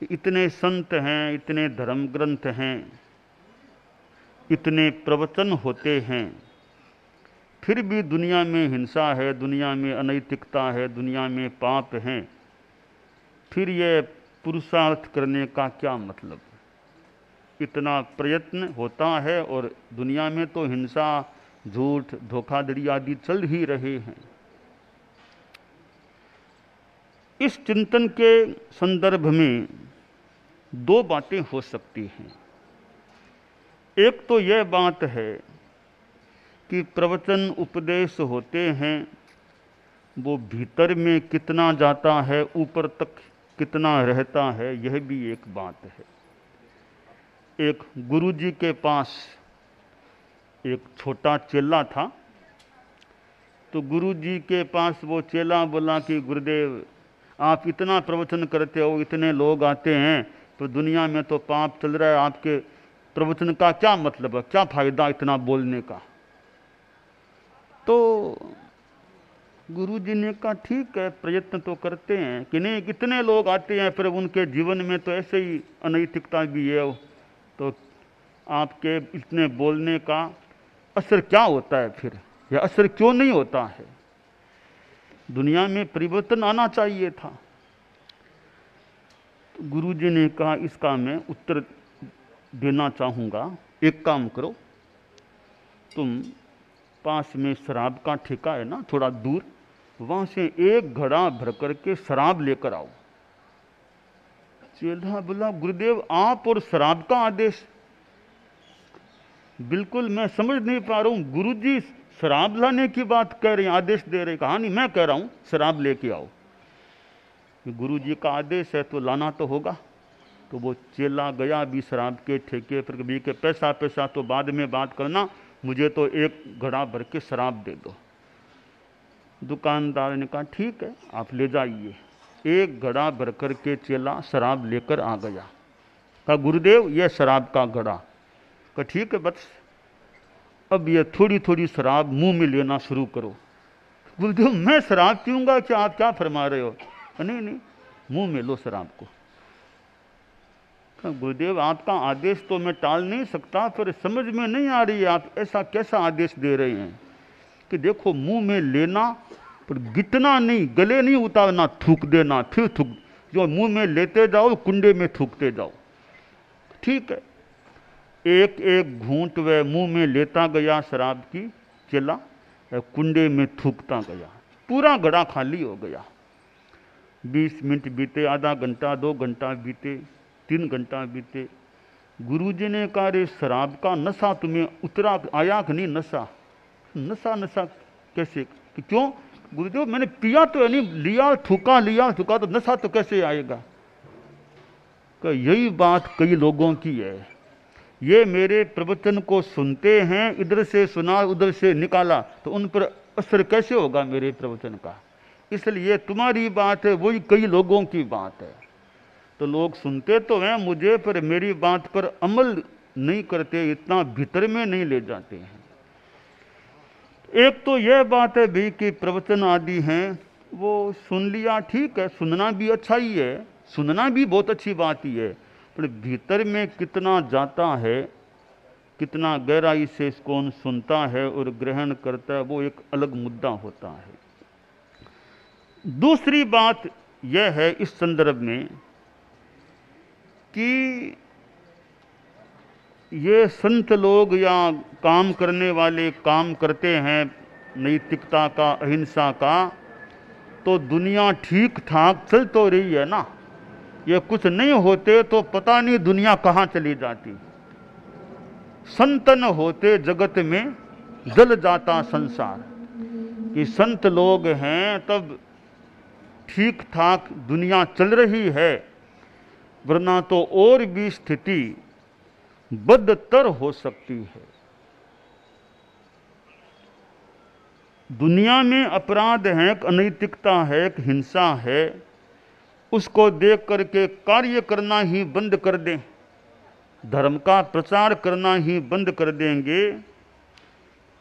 कि इतने संत हैं, इतने धर्म ग्रंथ हैं, इतने प्रवचन होते हैं, फिर भी दुनिया में हिंसा है, दुनिया में अनैतिकता है, दुनिया में पाप हैं, फिर ये पुरुषार्थ करने का क्या मतलब? इतना प्रयत्न होता है और दुनिया में तो हिंसा, झूठ, धोखाधड़ी आदि चल ही रहे हैं। इस चिंतन के संदर्भ में दो बातें हो सकती हैं। एक तो यह बात है कि प्रवचन उपदेश होते हैं, वो भीतर में कितना जाता है, ऊपर तक कितना रहता है, यह भी एक बात है। एक गुरुजी के पास एक छोटा चेला था, तो गुरुजी के पास वो चेला बोला कि गुरुदेव, आप इतना प्रवचन करते हो, इतने लोग आते हैं, तो दुनिया में तो पाप चल रहा है, आपके प्रवचन का क्या मतलब है, क्या फायदा इतना बोलने का? तो गुरुजी ने कहा ठीक है, प्रयत्न तो करते हैं कि नहीं, कितने लोग आते हैं, फिर उनके जीवन में तो ऐसे ही अनैतिकता भी है, तो आपके इतने बोलने का असर क्या होता है? फिर यह असर क्यों नहीं होता है? दुनिया में परिवर्तन आना चाहिए था। तो गुरुजी ने कहा इसका मैं उत्तर देना चाहूँगा। एक काम करो, तुम पास में शराब का ठेका है ना, थोड़ा दूर, वहाँ से एक घड़ा भर करके शराब लेकर आओ। चेला बोला गुरुदेव, आप और शराब का आदेश? बिल्कुल मैं समझ नहीं पा रहा हूँ, गुरुजी शराब लाने की बात कह रहे हैं, आदेश दे रहे हैं। कहा नहीं, मैं कह रहा हूँ शराब लेके आओ। गुरुजी का आदेश है तो लाना तो होगा। तो वो चेला गया भी शराब के ठेके पर, कभी के पैसा पैसा तो बाद में बात करना, मुझे तो एक घड़ा भर के शराब दे दो। दुकानदार ने कहा ठीक है, आप ले जाइए। एक घड़ा भर कर के चेला शराब लेकर आ गया। कहा गुरुदेव, यह शराब का घड़ा। कहा ठीक है, बस अब ये थोड़ी थोड़ी शराब मुंह में लेना शुरू करो। गुरुदेव, मैं शराब पीऊंगा क्या? आप क्या फरमा रहे हो? नहीं नहीं, मुंह में लो शराब को। गुरुदेव, आपका आदेश तो मैं टाल नहीं सकता, फिर समझ में नहीं आ रही है आप ऐसा कैसा आदेश दे रहे हैं कि देखो मुंह में लेना, पर गिटना नहीं, गले नहीं उतारना, थूक देना, फिर थूक, जो मुंह में लेते जाओ कुंडे में थूकते जाओ। ठीक है, एक एक घूंट वह मुंह में लेता गया शराब की चेला, कुंडे में थूकता गया, पूरा घड़ा खाली हो गया। 20 मिनट बीते, आधा घंटा, 2 घंटा बीते, 3 घंटा बीते। गुरुजी ने कहा रे शराब का नशा तुम्हें उतरा आया कि नहीं? नशा नशा नशा कैसे? कि क्यों? गुरुदेव, मैंने पिया तो है नहीं, लिया थूका तो नशा तो कैसे आएगा? कि यही बात कई लोगों की है। ये मेरे प्रवचन को सुनते हैं, इधर से सुना उधर से निकाला, तो उन पर असर कैसे होगा मेरे प्रवचन का? इसलिए तुम्हारी बात है वही कई लोगों की बात है। तो लोग सुनते तो हैं मुझे, पर मेरी बात पर अमल नहीं करते, इतना भीतर में नहीं ले जाते हैं। एक तो यह बात है भी कि प्रवचन आदि हैं वो सुन लिया, ठीक है, सुनना भी अच्छा ही है, सुनना भी बहुत अच्छी बात ही है, पर भीतर में कितना जाता है, कितना गहराई से इसको सुनता है और ग्रहण करता है, वो एक अलग मुद्दा होता है। दूसरी बात यह है इस संदर्भ में कि ये संत लोग या काम करने वाले काम करते हैं नैतिकता का, अहिंसा का, तो दुनिया ठीक ठाक चल तो रही है ना। ये कुछ नहीं होते तो पता नहीं दुनिया कहाँ चली जाती। संत न होते जगत में जल जाता संसार। कि संत लोग हैं तब ठीक ठाक दुनिया चल रही है, वरना तो और भी स्थिति बदतर हो सकती है। दुनिया में अपराध है, अनैतिकता है, हिंसा है, उसको देख करके कार्य करना ही बंद कर दें, धर्म का प्रचार करना ही बंद कर देंगे,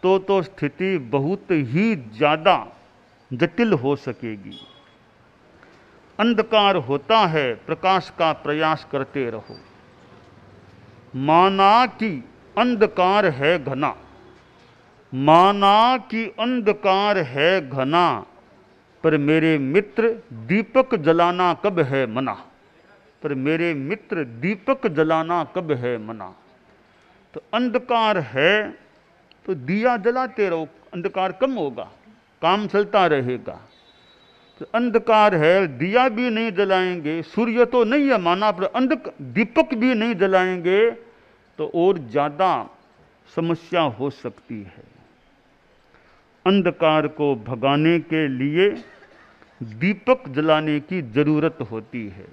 तो स्थिति बहुत ही ज़्यादा जटिल हो सकेगी। अंधकार होता है, प्रकाश का प्रयास करते रहो। माना कि अंधकार है घना, माना कि अंधकार है घना, पर मेरे मित्र दीपक जलाना कब है मना, पर मेरे मित्र दीपक जलाना कब है मना। तो अंधकार है तो दिया जलाते रहो, अंधकार कम होगा, काम चलता रहेगा। तो अंधकार है, दिया भी नहीं जलाएंगे, सूर्य तो नहीं है माना, पर दीपक भी नहीं जलाएंगे तो और ज्यादा समस्या हो सकती है। अंधकार को भगाने के लिए दीपक जलाने की जरूरत होती है,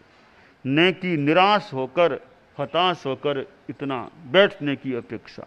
न कि निराश होकर हताश होकर इतना बैठने की अपेक्षा।